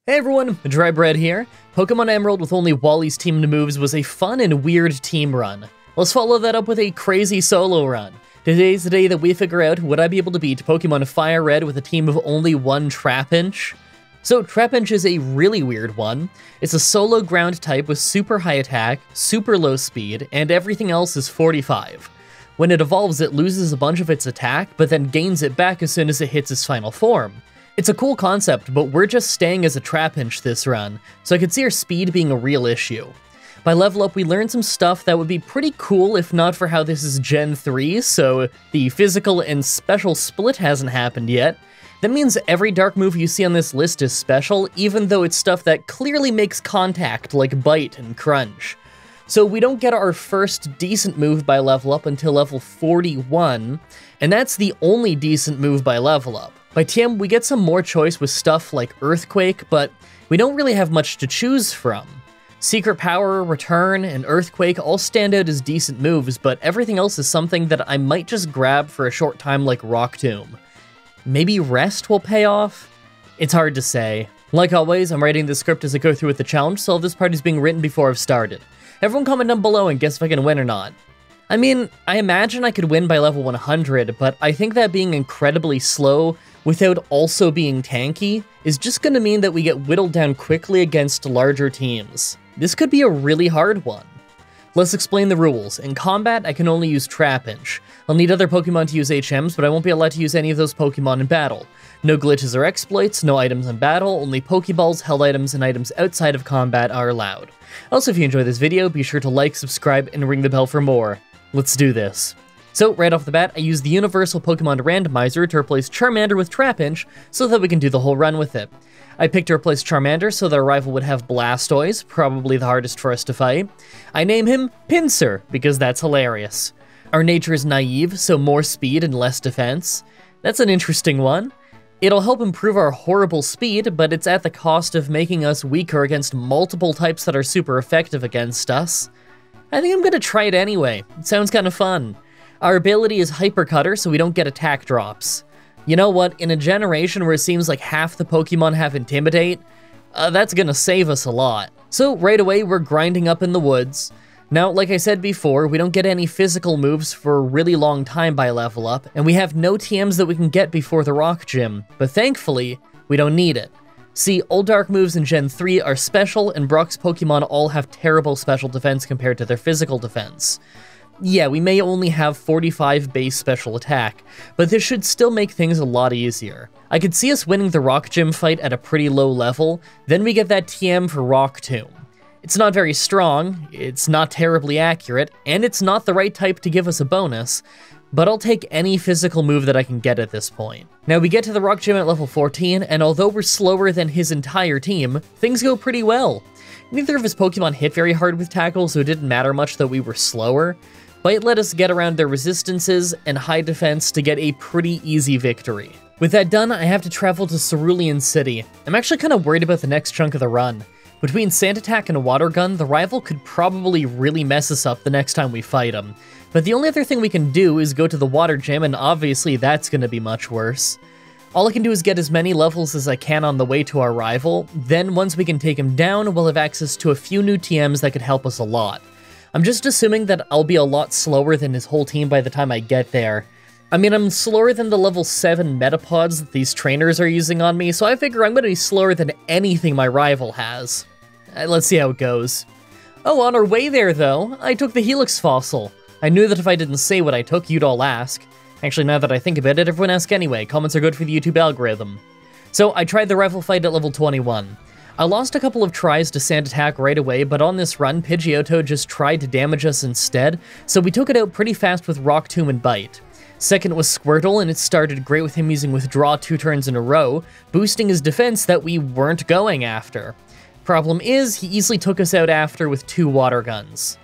Hey everyone, Mah-Dry-Bread here. Pokemon Emerald with only Wally's teamed moves was a fun and weird team run. Let's follow that up with a crazy solo run. Today's the day that we figure out would I be able to beat Pokemon Fire Red with a team of only one Trapinch? So Trapinch is a really weird one. It's a solo ground type with super high attack, super low speed, and everything else is 45. When it evolves, it loses a bunch of its attack, but then gains it back as soon as it hits its final form. It's a cool concept, but we're just staying as a Trapinch this run, so I could see our speed being a real issue. By level up, we learned some stuff that would be pretty cool if not for how this is Gen 3, so the physical and special split hasn't happened yet. That means every dark move you see on this list is special, even though it's stuff that clearly makes contact, like Bite and Crunch. So we don't get our first decent move by level up until level 41, and that's the only decent move by level up. By TM, we get some more choice with stuff like Earthquake, but we don't really have much to choose from. Secret Power, Return, and Earthquake all stand out as decent moves, but everything else is something that I might just grab for a short time like Rock Tomb. Maybe Rest will pay off? It's hard to say. Like always, I'm writing the script as I go through with the challenge, so all this part is being written before I've started. Everyone comment down below and guess if I can win or not. I mean, I imagine I could win by level 100, but I think that being incredibly slow without also being tanky is just going to mean that we get whittled down quickly against larger teams. This could be a really hard one. Let's explain the rules. In combat, I can only use Trapinch. I'll need other Pokemon to use HMs, but I won't be allowed to use any of those Pokemon in battle. No glitches or exploits, no items in battle, only Pokeballs, held items, and items outside of combat are allowed. Also, if you enjoyed this video, be sure to like, subscribe, and ring the bell for more. Let's do this. So, right off the bat, I used the Universal Pokemon Randomizer to replace Charmander with Trapinch so that we can do the whole run with it. I picked to replace Charmander so that our rival would have Blastoise, probably the hardest for us to fight. I name him Pinsir, because that's hilarious. Our nature is naive, so more speed and less defense. That's an interesting one. It'll help improve our horrible speed, but it's at the cost of making us weaker against multiple types that are super effective against us. I think I'm gonna try it anyway. It sounds kind of fun. Our ability is Hyper Cutter, so we don't get attack drops. You know what, in a generation where it seems like half the Pokemon have Intimidate, that's gonna save us a lot. So right away, we're grinding up in the woods. Now, like I said before, we don't get any physical moves for a really long time by level up, and we have no TMs that we can get before the Rock Gym, but thankfully, we don't need it. See, all dark moves in Gen 3 are special, and Brock's Pokemon all have terrible special defense compared to their physical defense. Yeah, we may only have 45 base special attack, but this should still make things a lot easier. I could see us winning the Rock Gym fight at a pretty low level, then we get that TM for Rock Tomb. It's not very strong, it's not terribly accurate, and it's not the right type to give us a bonus, but I'll take any physical move that I can get at this point. Now we get to the Rock Gym at level 14, and although we're slower than his entire team, things go pretty well. Neither of his Pokemon hit very hard with Tackle, so it didn't matter much that we were slower. Bite let us get around their resistances and high defense to get a pretty easy victory. With that done, I have to travel to Cerulean City. I'm actually kind of worried about the next chunk of the run. Between Sand Attack and a Water Gun, the rival could probably really mess us up the next time we fight him. But the only other thing we can do is go to the Water Gym, and obviously that's going to be much worse. All I can do is get as many levels as I can on the way to our rival, then once we can take him down, we'll have access to a few new TMs that could help us a lot. I'm just assuming that I'll be a lot slower than his whole team by the time I get there. I mean, I'm slower than the level 7 Metapods that these trainers are using on me, so I figure I'm gonna be slower than anything my rival has. Let's see how it goes. Oh, on our way there though, I took the Helix Fossil. I knew that if I didn't say what I took, you'd all ask. Actually, now that I think about it, everyone ask anyway. Comments are good for the YouTube algorithm. So I tried the rival fight at level 21. I lost a couple of tries to Sand Attack right away, but on this run, Pidgeotto just tried to damage us instead, so we took it out pretty fast with Rock Tomb and Bite. Second was Squirtle, and it started great with him using Withdraw 2 turns in a row, boosting his defense that we weren't going after. Problem is, he easily took us out after with 2 Water Guns.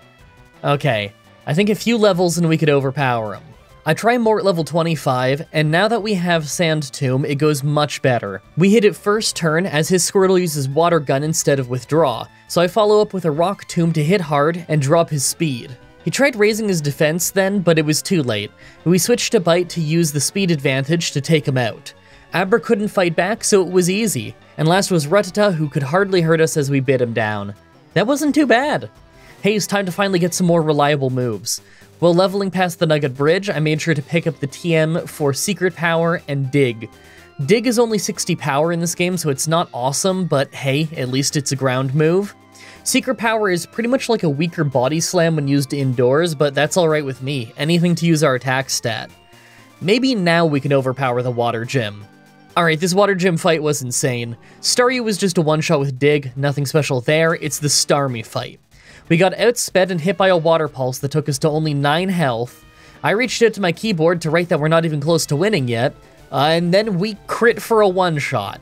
Okay, I think a few levels and we could overpower him. I try more at level 25, and now that we have Sand Tomb, it goes much better. We hit it first turn, as his Squirtle uses Water Gun instead of Withdraw, so I follow up with a Rock Tomb to hit hard and drop his speed. He tried raising his defense then, but it was too late. We switched to Bite to use the speed advantage to take him out. Abra couldn't fight back, so it was easy, and last was Rattata, who could hardly hurt us as we bit him down. That wasn't too bad. Hey, it's time to finally get some more reliable moves. While leveling past the Nugget Bridge, I made sure to pick up the TM for Secret Power and Dig. Dig is only 60 power in this game, so it's not awesome, but hey, at least it's a ground move. Secret Power is pretty much like a weaker Body Slam when used indoors, but that's alright with me. Anything to use our attack stat. Maybe now we can overpower the Water Gym. Alright, this Water Gym fight was insane. Staryu was just a one-shot with Dig, nothing special there, it's the Starmie fight. We got outsped and hit by a Water Pulse that took us to only 9 health. I reached out to my keyboard to write that we're not even close to winning yet, and then we crit for a one-shot.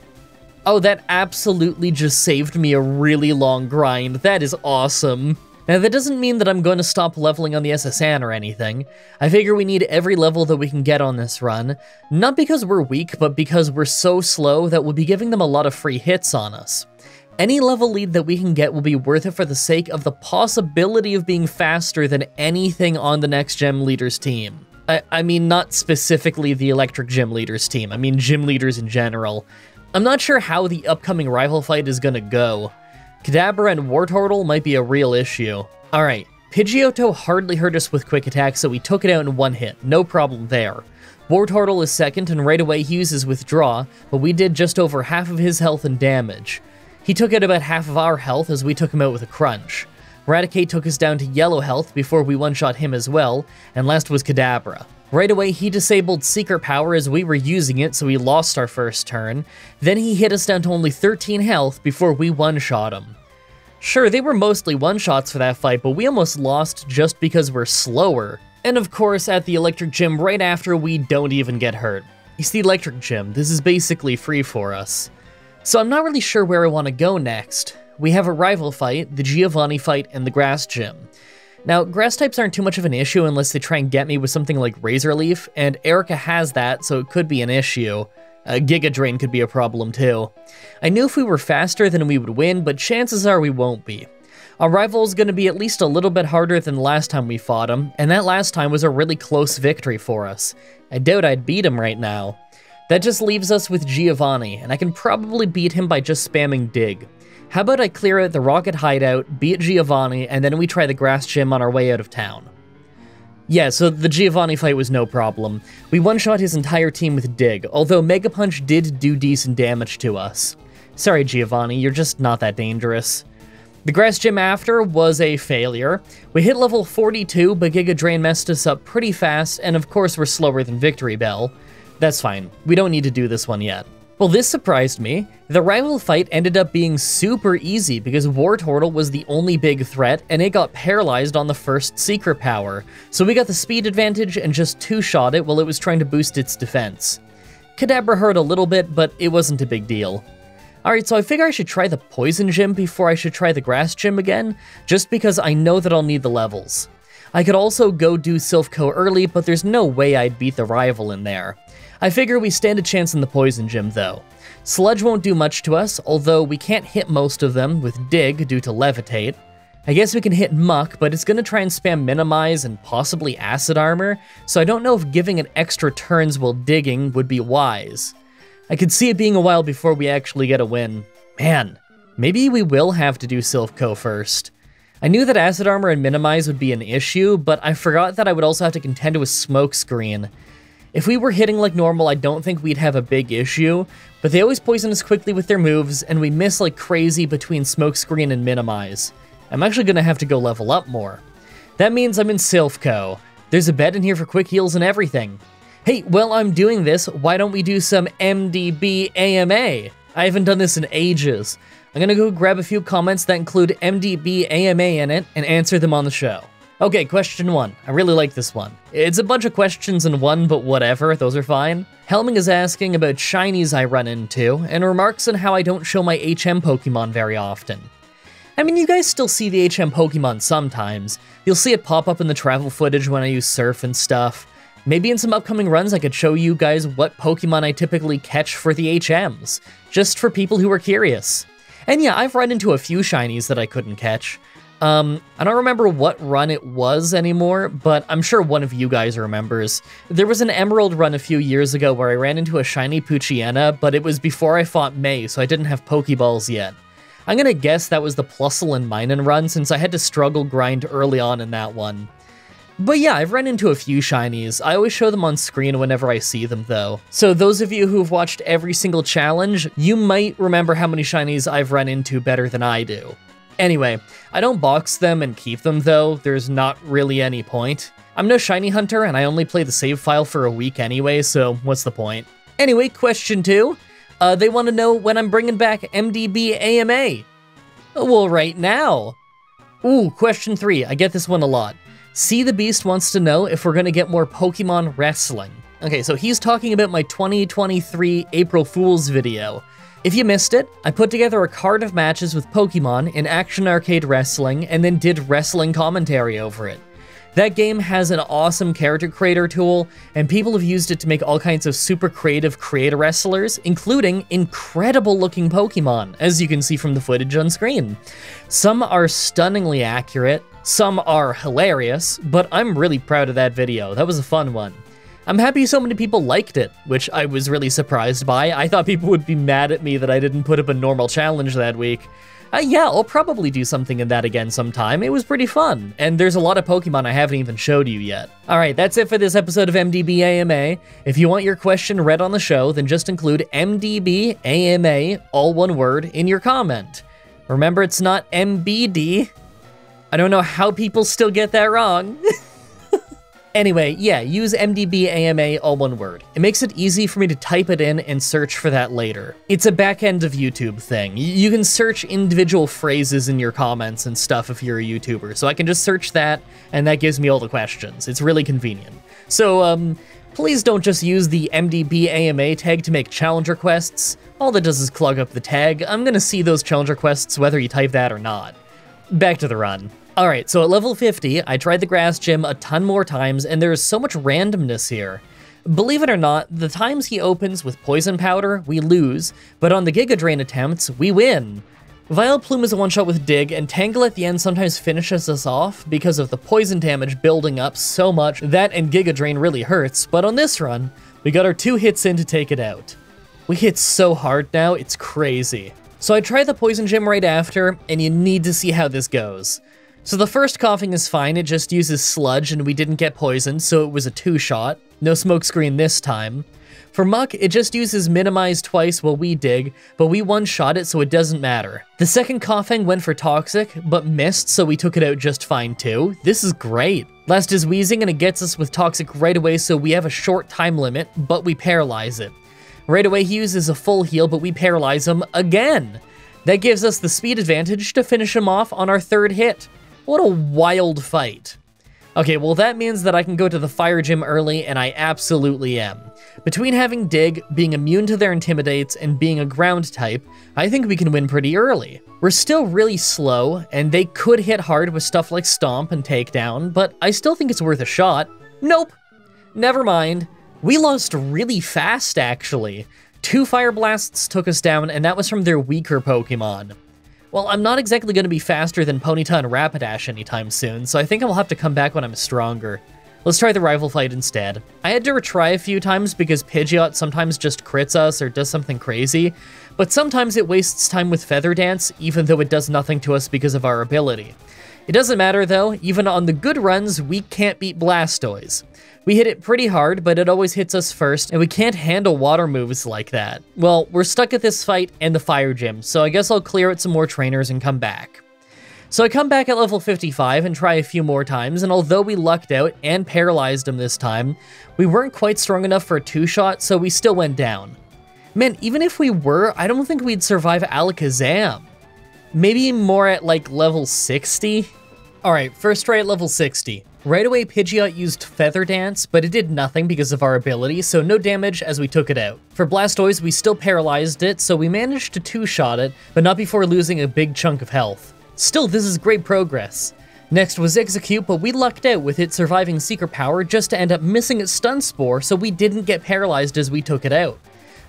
Oh, that absolutely just saved me a really long grind. That is awesome. Now, that doesn't mean that I'm going to stop leveling on the SSN or anything. I figure we need every level that we can get on this run, not because we're weak, but because we're so slow that we'll be giving them a lot of free hits on us. Any level lead that we can get will be worth it for the sake of the possibility of being faster than anything on the next Gym Leaders team. I mean, not specifically the Electric Gym Leaders team, I mean Gym Leaders in general. I'm not sure how the upcoming rival fight is gonna go. Kadabra and Wartortle might be a real issue. Alright, Pidgeotto hardly hurt us with quick attack, so we took it out in one hit, no problem there. Wartortle is second, and right away he uses Withdraw, but we did just over half of his health and damage. He took out about half of our health as we took him out with a Crunch. Raticate took us down to yellow health before we one-shot him as well, and last was Kadabra. Right away, he disabled Secret Power as we were using it, so we lost our first turn. Then he hit us down to only 13 health before we one-shot him. Sure, they were mostly one-shots for that fight, but we almost lost just because we're slower. And of course, at the Electric Gym right after, we don't even get hurt. It's the Electric Gym, this is basically free for us. So I'm not really sure where I want to go next. We have a rival fight, the Giovanni fight, and the Grass Gym. Now, grass types aren't too much of an issue unless they try and get me with something like Razor Leaf, and Erica has that, so it could be an issue. Giga Drain could be a problem too. I knew if we were faster then we would win, but chances are we won't be. Our rival is going to be at least a little bit harder than the last time we fought him, and that last time was a really close victory for us. I doubt I'd beat him right now. That just leaves us with Giovanni, and I can probably beat him by just spamming Dig. How about I clear out the Rocket Hideout, beat Giovanni, and then we try the Grass Gym on our way out of town. Yeah, so the Giovanni fight was no problem. We one-shot his entire team with Dig, although Mega Punch did do decent damage to us. Sorry, Giovanni, you're just not that dangerous. The Grass Gym after was a failure. We hit level 42, but Giga Drain messed us up pretty fast, and of course we're slower than Victory Bell. That's fine, we don't need to do this one yet. Well, this surprised me. The rival fight ended up being super easy because Wartortle was the only big threat, and it got paralyzed on the first Secret Power, so we got the speed advantage and just two-shot it while it was trying to boost its defense. Kadabra hurt a little bit, but it wasn't a big deal. Alright, so I figure I should try the Poison Gym before I should try the Grass Gym again, just because I know that I'll need the levels. I could also go do Silph-Co early, but there's no way I'd beat the rival in there. I figure we stand a chance in the Poison Gym, though. Sludge won't do much to us, although we can't hit most of them with Dig due to Levitate. I guess we can hit Muck, but it's going to try and spam Minimize and possibly Acid Armor, so I don't know if giving it extra turns while digging would be wise. I could see it being a while before we actually get a win. Man, maybe we will have to do Silph-Co first. I knew that Acid Armor and Minimize would be an issue, but I forgot that I would also have to contend with Smokescreen. If we were hitting like normal, I don't think we'd have a big issue, but they always poison us quickly with their moves, and we miss like crazy between Smokescreen and Minimize. I'm actually gonna have to go level up more. That means I'm in Silph-Co. There's a bed in here for quick heals and everything. Hey, while I'm doing this, why don't we do some MDB AMA? I haven't done this in ages. I'm gonna go grab a few comments that include MDB AMA in it and answer them on the show. Okay, question 1. I really like this one. It's a bunch of questions in one, but whatever, those are fine. Helming is asking about shinies I run into, and remarks on how I don't show my HM Pokemon very often. I mean, you guys still see the HM Pokemon sometimes. You'll see it pop up in the travel footage when I use Surf and stuff. Maybe in some upcoming runs I could show you guys what Pokemon I typically catch for the HMs, just for people who are curious. And yeah, I've run into a few shinies that I couldn't catch. I don't remember what run it was anymore, but I'm sure one of you guys remembers. There was an Emerald run a few years ago where I ran into a shiny Poochyena, but it was before I fought May, so I didn't have Pokeballs yet. I'm gonna guess that was the Plusle and Minun run, since I had to struggle grind early on in that one. But yeah, I've run into a few shinies. I always show them on screen whenever I see them, though. So those of you who've watched every single challenge, you might remember how many shinies I've run into better than I do. Anyway, I don't box them and keep them, though. There's not really any point. I'm no shiny hunter, and I only play the save file for a week anyway, so what's the point? Anyway, question 2. They want to know when I'm bringing back MDB AMA. Well, right now. Ooh, question 3. I get this one a lot. See the Beast wants to know if we're going to get more Pokemon wrestling. Okay, so he's talking about my 2023 April Fool's video. If you missed it, I put together a card of matches with Pokemon in Action Arcade Wrestling and then did wrestling commentary over it. That game has an awesome character creator tool, and people have used it to make all kinds of super creative create-a-wrestlers, including incredible-looking Pokemon, as you can see from the footage on screen. Some are stunningly accurate, some are hilarious, but I'm really proud of that video. That was a fun one. I'm happy so many people liked it, which I was really surprised by. I thought people would be mad at me that I didn't put up a normal challenge that week. Yeah, I'll probably do something in that again sometime. It was pretty fun, and there's a lot of Pokemon I haven't even showed you yet. Alright, that's it for this episode of MDB AMA. If you want your question read on the show, then just include MDB AMA, all one word, in your comment. Remember, it's not MBD. I don't know how people still get that wrong. Anyway, yeah, use MDB AMA, all one word. It makes it easy for me to type it in and search for that later. It's a back end of YouTube thing. You can search individual phrases in your comments and stuff if you're a YouTuber, so I can just search that, and that gives me all the questions. It's really convenient. So, please don't just use the MDB AMA tag to make challenge requests. All that does is clog up the tag. I'm gonna see those challenge requests whether you type that or not. Back to the run. Alright, so at level 50, I tried the grass gym a ton more times, and there's so much randomness here. Believe it or not, the times he opens with Poison Powder, we lose, but on the Giga Drain attempts, we win. Vileplume is a one-shot with Dig, and Tangle at the end sometimes finishes us off because of the poison damage building up so much that and Giga Drain really hurts, but on this run, we got our 2 hits in to take it out. We hit so hard now, it's crazy. So I tried the Poison Gym right after, and you need to see how this goes. So the first coughing is fine, it just uses sludge and we didn't get poisoned, so it was a 2-shot. No smokescreen this time. For Muck, it just uses minimize twice while we dig, but we one-shot it so it doesn't matter. The second coughing went for Toxic, but missed so we took it out just fine too. This is great. Last is Wheezing and it gets us with Toxic right away so we have a short time limit, but we paralyze it. Right away he uses a full heal, but we paralyze him again. That gives us the speed advantage to finish him off on our 3rd hit. What a wild fight. Okay, well that means that I can go to the Fire Gym early, and I absolutely am. Between having Dig, being immune to their Intimidates, and being a ground type, I think we can win pretty early. We're still really slow, and they could hit hard with stuff like Stomp and Takedown, but I still think it's worth a shot. Nope. Never mind. We lost really fast, actually. 2 Fire Blasts took us down, and that was from their weaker Pokemon. Well, I'm not exactly going to be faster than Ponyta and Rapidash anytime soon, so I think I'll have to come back when I'm stronger. Let's try the rival fight instead. I had to retry a few times because Pidgeot sometimes just crits us or does something crazy, but sometimes it wastes time with Feather Dance, even though it does nothing to us because of our ability. It doesn't matter though, even on the good runs, we can't beat Blastoise. We hit it pretty hard, but it always hits us first, and we can't handle water moves like that. Well, we're stuck at this fight and the Fire Gym, so I guess I'll clear out some more trainers and come back. So I come back at level 55 and try a few more times, and although we lucked out and paralyzed him this time, we weren't quite strong enough for a 2-shot, so we still went down. Man, even if we were, I don't think we'd survive Alakazam. Maybe more at like level 60? Alright, first try at level 60. Right away, Pidgeot used Feather Dance, but it did nothing because of our ability, so no damage as we took it out. For Blastoise, we still paralyzed it, so we managed to 2-shot it, but not before losing a big chunk of health. Still, this is great progress. Next was Execute, but we lucked out with it surviving Secret Power just to end up missing its Stun Spore, so we didn't get paralyzed as we took it out.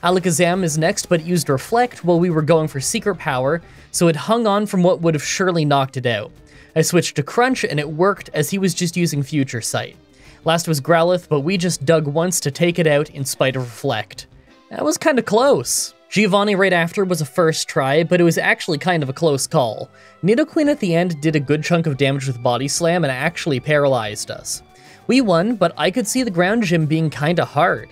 Alakazam is next, but it used Reflect while we were going for Secret Power, so it hung on from what would have surely knocked it out. I switched to Crunch and it worked as he was just using Future Sight. Last was Growlithe, but we just dug once to take it out in spite of Reflect. That was kinda close. Giovanni right after was a first try, but it was actually kind of a close call. Nidoqueen at the end did a good chunk of damage with Body Slam and actually paralyzed us. We won, but I could see the ground gym being kinda hard.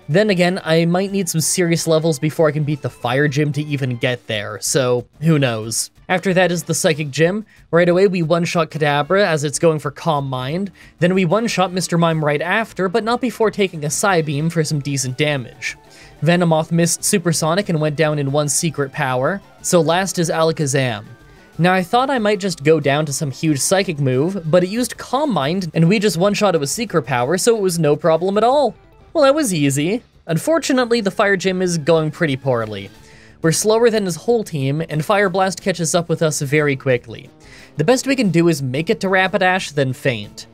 Then again, I might need some serious levels before I can beat the Fire Gym to even get there, so who knows. After that is the Psychic Gym. Right away we one-shot Kadabra as it's going for Calm Mind. Then we one-shot Mr. Mime right after, but not before taking a Psybeam for some decent damage. Venomoth missed Supersonic and went down in one secret power. So last is Alakazam. Now I thought I might just go down to some huge Psychic move, but it used Calm Mind and we just one-shot it with secret power, so it was no problem at all. Well, that was easy. Unfortunately, the Fire Gym is going pretty poorly. We're slower than his whole team, and Fire Blast catches up with us very quickly. The best we can do is make it to Rapidash, then faint.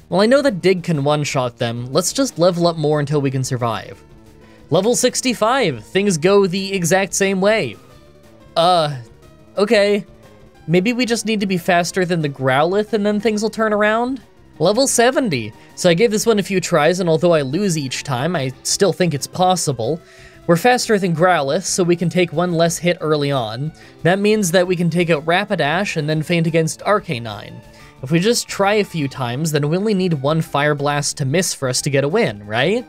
Well, I know that Dig can one-shot them, let's just level up more until we can survive. Level 65, things go the exact same way. Okay. Maybe we just need to be faster than the Growlithe and then things will turn around? Level 70, so I gave this one a few tries, and although I lose each time, I still think it's possible. We're faster than Growlithe, so we can take one less hit early on. That means that we can take out Rapidash and then feint against Arcanine. If we just try a few times, then we only need one Fire Blast to miss for us to get a win, right?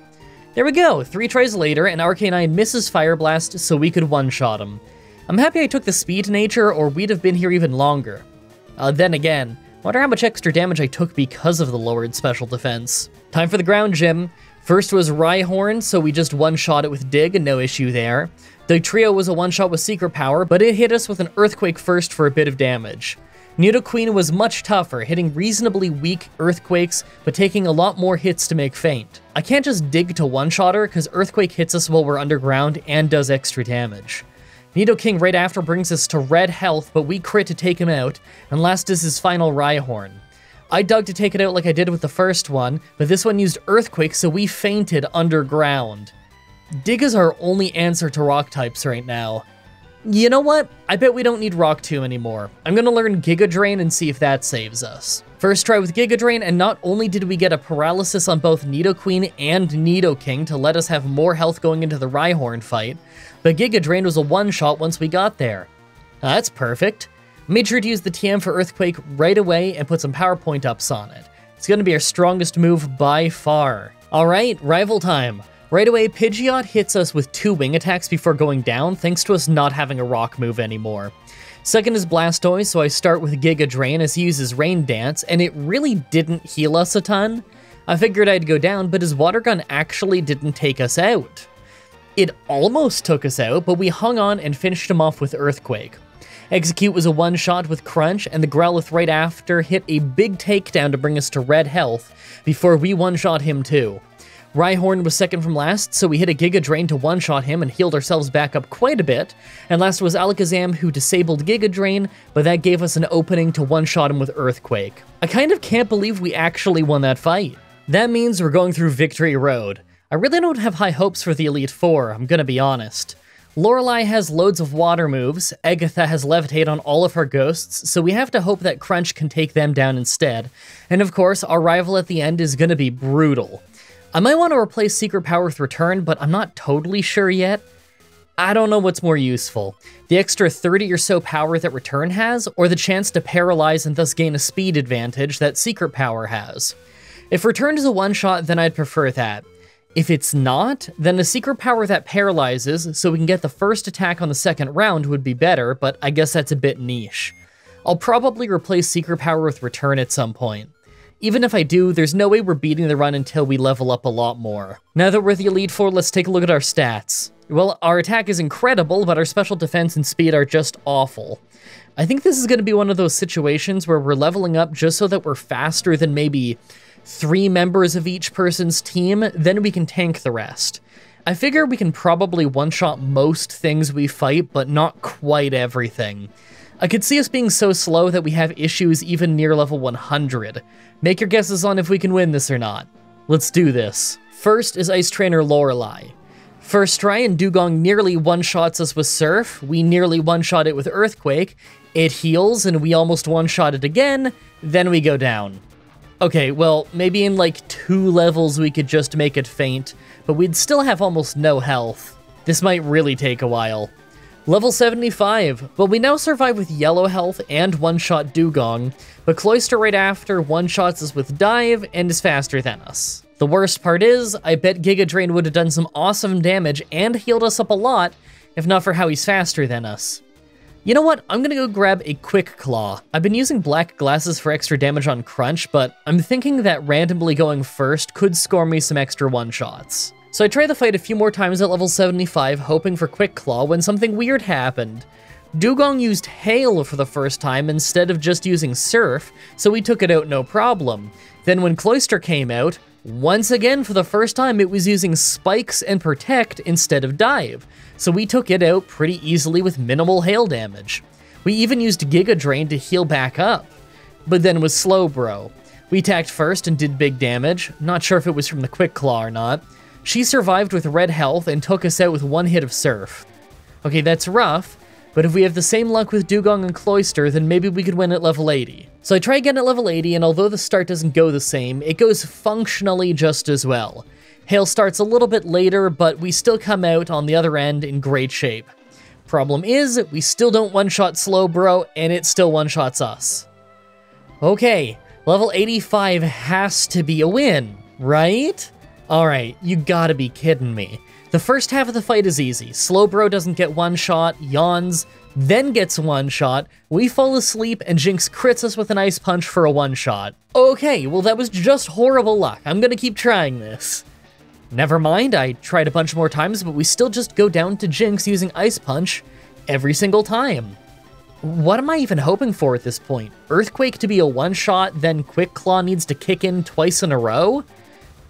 There we go, 3 tries later, and Arcanine misses Fire Blast, so we could one-shot him. I'm happy I took the Speed Nature, or we'd have been here even longer. Then again, wonder how much extra damage I took because of the lowered special defense. Time for the ground gym. First was Rhyhorn, so we just one-shot it with Dig, and no issue there. The trio was a one-shot with Secret Power, but it hit us with an Earthquake first for a bit of damage. Nidoqueen was much tougher, hitting reasonably weak Earthquakes, but taking a lot more hits to make faint. I can't just Dig to one-shot her, because Earthquake hits us while we're underground and does extra damage. Nidoking right after brings us to red health, but we crit to take him out, and last is his final Rhyhorn. I dug to take it out like I did with the first one, but this one used Earthquake, so we fainted underground. Dig is our only answer to rock types right now. You know what? I bet we don't need Rock Tomb anymore. I'm gonna learn Giga Drain and see if that saves us. First try with Giga Drain, and not only did we get a paralysis on both Nidoqueen and Nidoking to let us have more health going into the Rhyhorn fight, but Giga Drain was a one-shot once we got there. That's perfect. Made sure to use the TM for Earthquake right away and put some power point ups on it. It's gonna be our strongest move by far. Alright, rival time. Right away, Pidgeot hits us with 2 wing attacks before going down, thanks to us not having a rock move anymore. Second is Blastoise, so I start with Giga Drain as he uses Rain Dance, and it really didn't heal us a ton. I figured I'd go down, but his Water Gun actually didn't take us out. It almost took us out, but we hung on and finished him off with Earthquake. Execute was a one-shot with Crunch, and the Growlithe right after hit a big takedown to bring us to red health, before we one-shot him too. Rhyhorn was second from last, so we hit a Giga Drain to one-shot him and healed ourselves back up quite a bit, and last was Alakazam who disabled Giga Drain, but that gave us an opening to one-shot him with Earthquake. I kind of can't believe we actually won that fight. That means we're going through Victory Road. I really don't have high hopes for the Elite Four, I'm gonna be honest. Lorelei has loads of water moves, Agatha has Levitate on all of her ghosts, so we have to hope that Crunch can take them down instead, and of course, our rival at the end is gonna be brutal. I might want to replace Secret Power with Return, but I'm not totally sure yet. I don't know what's more useful, the extra 30 or so power that Return has, or the chance to paralyze and thus gain a speed advantage that Secret Power has. If Return is a one-shot, then I'd prefer that. If it's not, then a Secret Power that paralyzes, so we can get the first attack on the second round would be better, but I guess that's a bit niche. I'll probably replace Secret Power with Return at some point. Even if I do, there's no way we're beating the run until we level up a lot more. Now that we're the Elite Four, let's take a look at our stats. Well, our attack is incredible, but our special defense and speed are just awful. I think this is going to be one of those situations where we're leveling up just so that we're faster than maybe 3 members of each person's team, then we can tank the rest. I figure we can probably one-shot most things we fight, but not quite everything. I could see us being so slow that we have issues even near level 100. Make your guesses on if we can win this or not. Let's do this. First is Ice Trainer Lorelei. First try and Dugong nearly one-shots us with Surf, we nearly one-shot it with Earthquake, it heals and we almost one-shot it again, then we go down. Okay, well, maybe in like 2 levels we could just make it faint, but we'd still have almost no health. This might really take a while. Level 75, but we now survive with yellow health and one-shot Dugong, but Cloyster right after one-shots us with Dive and is faster than us. The worst part is, I bet Giga Drain would have done some awesome damage and healed us up a lot, if not for how he's faster than us. You know what, I'm gonna go grab a Quick Claw. I've been using black glasses for extra damage on Crunch, but I'm thinking that randomly going first could score me some extra one-shots. So I tried the fight a few more times at level 75, hoping for Quick Claw when something weird happened. Dugong used Hail for the first time instead of just using Surf, so we took it out no problem. Then when Cloyster came out, once again for the first time it was using Spikes and Protect instead of Dive, so we took it out pretty easily with minimal Hail damage. We even used Giga Drain to heal back up, but then was Slowbro. We attacked first and did big damage, not sure if it was from the Quick Claw or not. She survived with red health and took us out with one hit of Surf. Okay, that's rough, but if we have the same luck with Dugong and Cloyster, then maybe we could win at level 80. So I try again at level 80, and although the start doesn't go the same, it goes functionally just as well. Hail starts a little bit later, but we still come out on the other end in great shape. Problem is, we still don't one-shot Slowbro, and it still one-shots us. Okay, level 85 has to be a win, right? Alright, you gotta be kidding me. The first half of the fight is easy. Slowbro doesn't get one shot, yawns, then gets one shot, we fall asleep, and Jinx crits us with an Ice Punch for a one shot. Okay, well that was just horrible luck. I'm gonna keep trying this. Never mind, I tried a bunch more times, but we still just go down to Jinx using Ice Punch every single time. What am I even hoping for at this point? Earthquake to be a one shot, then Quick Claw needs to kick in twice in a row?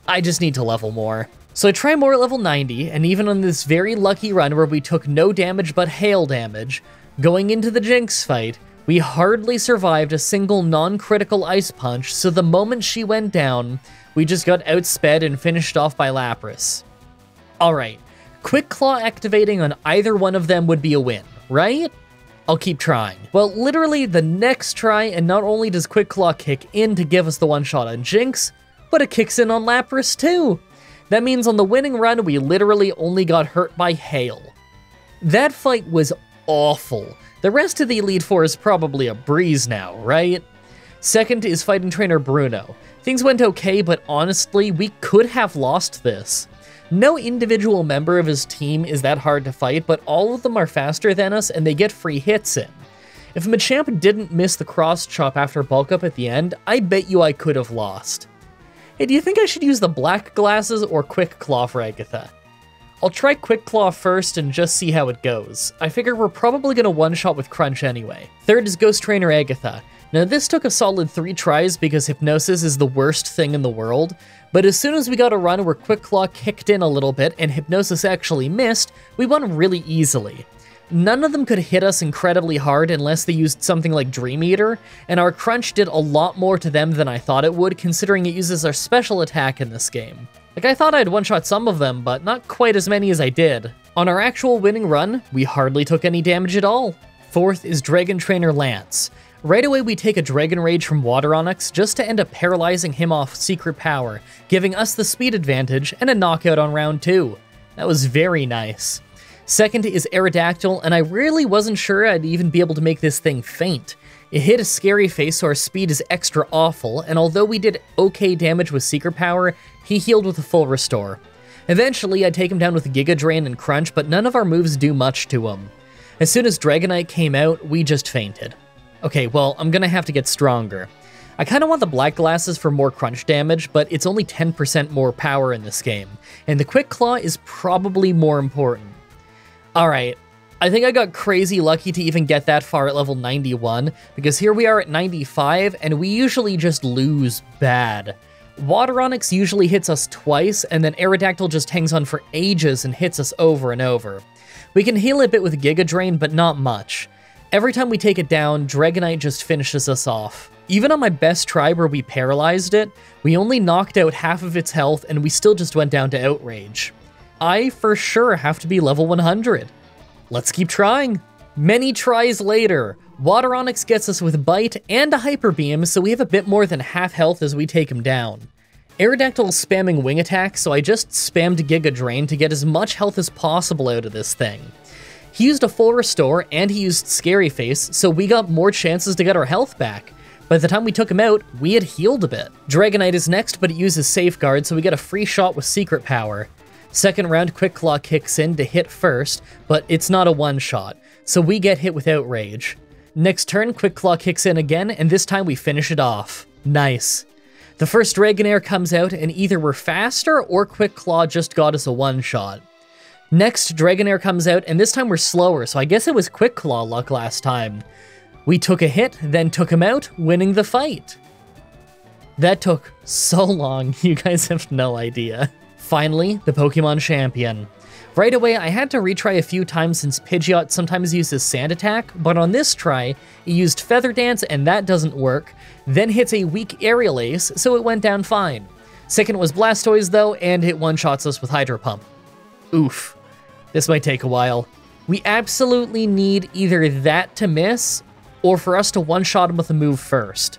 I just need to level more. So I try more at level 90, and even on this very lucky run where we took no damage but hail damage, going into the Jinx fight, we hardly survived a single non-critical Ice Punch, so the moment she went down, we just got outsped and finished off by Lapras. Alright, Quick Claw activating on either one of them would be a win, right? I'll keep trying. Well, literally the next try, and not only does Quick Claw kick in to give us the one shot on Jinx, but it kicks in on Lapras too. That means on the winning run, we literally only got hurt by hail. That fight was awful. The rest of the Elite Four is probably a breeze now, right? Second is Fighting Trainer Bruno. Things went okay, but honestly, we could have lost this. No individual member of his team is that hard to fight, but all of them are faster than us and they get free hits in. If Machamp didn't miss the cross chop after bulk up at the end, I bet you I could have lost. Hey, do you think I should use the black glasses or Quick Claw for Agatha? I'll try Quick Claw first and just see how it goes. I figure we're probably gonna one-shot with Crunch anyway. Third is Ghost Trainer Agatha. Now this took a solid 3 tries because Hypnosis is the worst thing in the world, but as soon as we got a run where Quick Claw kicked in a little bit and Hypnosis actually missed, we won really easily. None of them could hit us incredibly hard unless they used something like Dream Eater, and our Crunch did a lot more to them than I thought it would, considering it uses our special attack in this game. Like, I thought I'd one-shot some of them, but not quite as many as I did. On our actual winning run, we hardly took any damage at all. Fourth is Dragon Trainer Lance. Right away we take a Dragon Rage from Water Onix just to end up paralyzing him off Secret Power, giving us the speed advantage and a knockout on round 2. That was very nice. Second is Aerodactyl, and I really wasn't sure I'd even be able to make this thing faint. It hit a scary face, so our speed is extra awful, and although we did okay damage with Secret Power, he healed with a full restore. Eventually, I take him down with Giga Drain and Crunch, but none of our moves do much to him. As soon as Dragonite came out, we just fainted. Okay, well, I'm gonna have to get stronger. I kinda want the black glasses for more Crunch damage, but it's only 10% more power in this game, and the Quick Claw is probably more important. Alright, I think I got crazy lucky to even get that far at level 91, because here we are at 95, and we usually just lose bad. Water Onix usually hits us twice, and then Aerodactyl just hangs on for ages and hits us over and over. We can heal a bit with Giga Drain, but not much. Every time we take it down, Dragonite just finishes us off. Even on my best try where we paralyzed it, we only knocked out half of its health, and we still just went down to Outrage. I for sure have to be level 100. Let's keep trying. Many tries later, Water Onyx gets us with Bite and a Hyper Beam, so we have a bit more than half health as we take him down. Aerodactyl's spamming Wing Attack, so I just spammed Giga Drain to get as much health as possible out of this thing. He used a full restore, and he used Scary Face, so we got more chances to get our health back. By the time we took him out, we had healed a bit. Dragonite is next, but it uses Safeguard, so we get a free shot with Secret Power. Second round, Quick Claw kicks in to hit first, but it's not a one-shot, so we get hit with Outrage. Next turn, Quick Claw kicks in again, and this time we finish it off. Nice. The first Dragonair comes out, and either we're faster or Quick Claw just got us a one-shot. Next, Dragonair comes out, and this time we're slower, so I guess it was Quick Claw luck last time. We took a hit, then took him out, winning the fight. That took so long, you guys have no idea. Finally, the Pokemon Champion. Right away, I had to retry a few times since Pidgeot sometimes uses Sand Attack, but on this try, it used Feather Dance and that doesn't work, then hits a weak Aerial Ace, so it went down fine. Second was Blastoise though, and it one-shots us with Hydro Pump. Oof. This might take a while. We absolutely need either that to miss, or for us to one-shot him with a move first.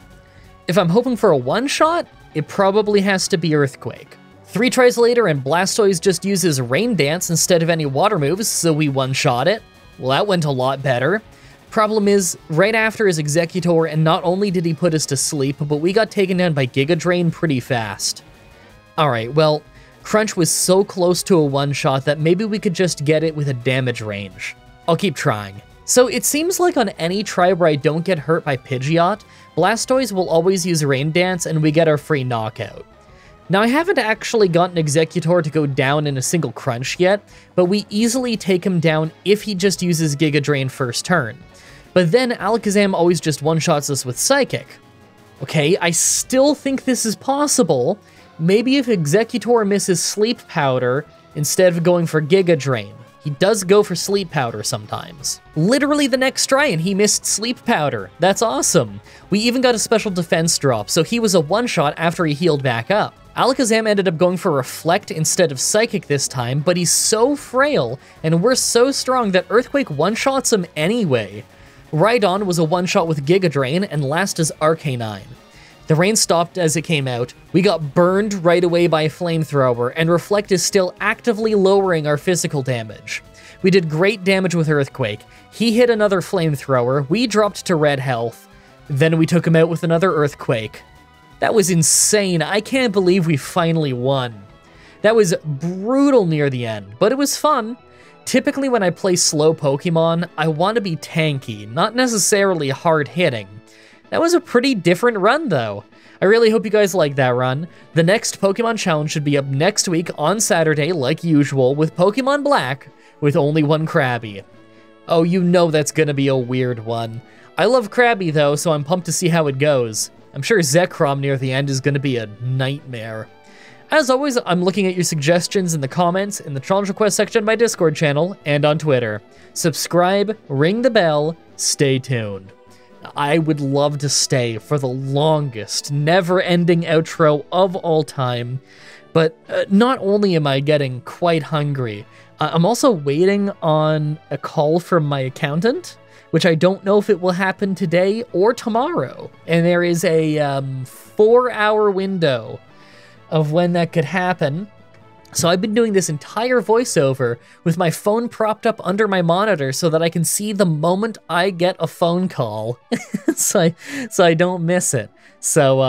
If I'm hoping for a one-shot, it probably has to be Earthquake. 3 tries later, and Blastoise just uses Rain Dance instead of any water moves, so we one-shot it. Well, that went a lot better. Problem is, right after his Executor, and not only did he put us to sleep, but we got taken down by Giga Drain pretty fast. Alright, well, Crunch was so close to a one-shot that maybe we could just get it with a damage range. I'll keep trying. So it seems like on any try where I don't get hurt by Pidgeot, Blastoise will always use Rain Dance and we get our free knockout. Now I haven't actually gotten Executor to go down in a single crunch yet, but we easily take him down if he just uses Giga Drain first turn. But then Alakazam always just one-shots us with Psychic. Okay, I still think this is possible. Maybe if Executor misses Sleep Powder instead of going for Giga Drain. He does go for Sleep Powder sometimes. Literally the next try and he missed Sleep Powder. That's awesome. We even got a special defense drop, so he was a one-shot after he healed back up. Alakazam ended up going for Reflect instead of Psychic this time, but he's so frail, and we're so strong that Earthquake one-shots him anyway. Rhydon was a one-shot with Giga Drain, and last is Arcanine. The rain stopped as it came out, we got burned right away by Flamethrower, and Reflect is still actively lowering our physical damage. We did great damage with Earthquake. He hit another Flamethrower, we dropped to red health, then we took him out with another Earthquake. That was insane. I can't believe we finally won. That was brutal near the end, but it was fun. Typically when I play slow Pokemon, I want to be tanky, not necessarily hard-hitting. That was a pretty different run, though. I really hope you guys like that run. The next Pokemon Challenge should be up next week on Saturday, like usual, with Pokemon Black, with only one Krabby. Oh, you know that's gonna be a weird one. I love Krabby, though, so I'm pumped to see how it goes. I'm sure Zekrom near the end is gonna be a nightmare. As always, I'm looking at your suggestions in the comments, in the challenge request section of my Discord channel, and on Twitter. Subscribe, ring the bell, stay tuned. I would love to stay for the longest, never-ending outro of all time, but not only am I getting quite hungry, I'm also waiting on a call from my accountant, which I don't know if it will happen today or tomorrow, and there is a 4-hour window of when that could happen. So I've been doing this entire voiceover with my phone propped up under my monitor so that I can see the moment I get a phone call, so I don't miss it. So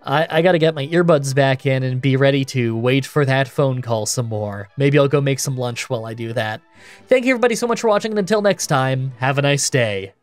I gotta get my earbuds back in and be ready to wait for that phone call some more. Maybe I'll go make some lunch while I do that. Thank you everybody so much for watching, and until next time, have a nice day.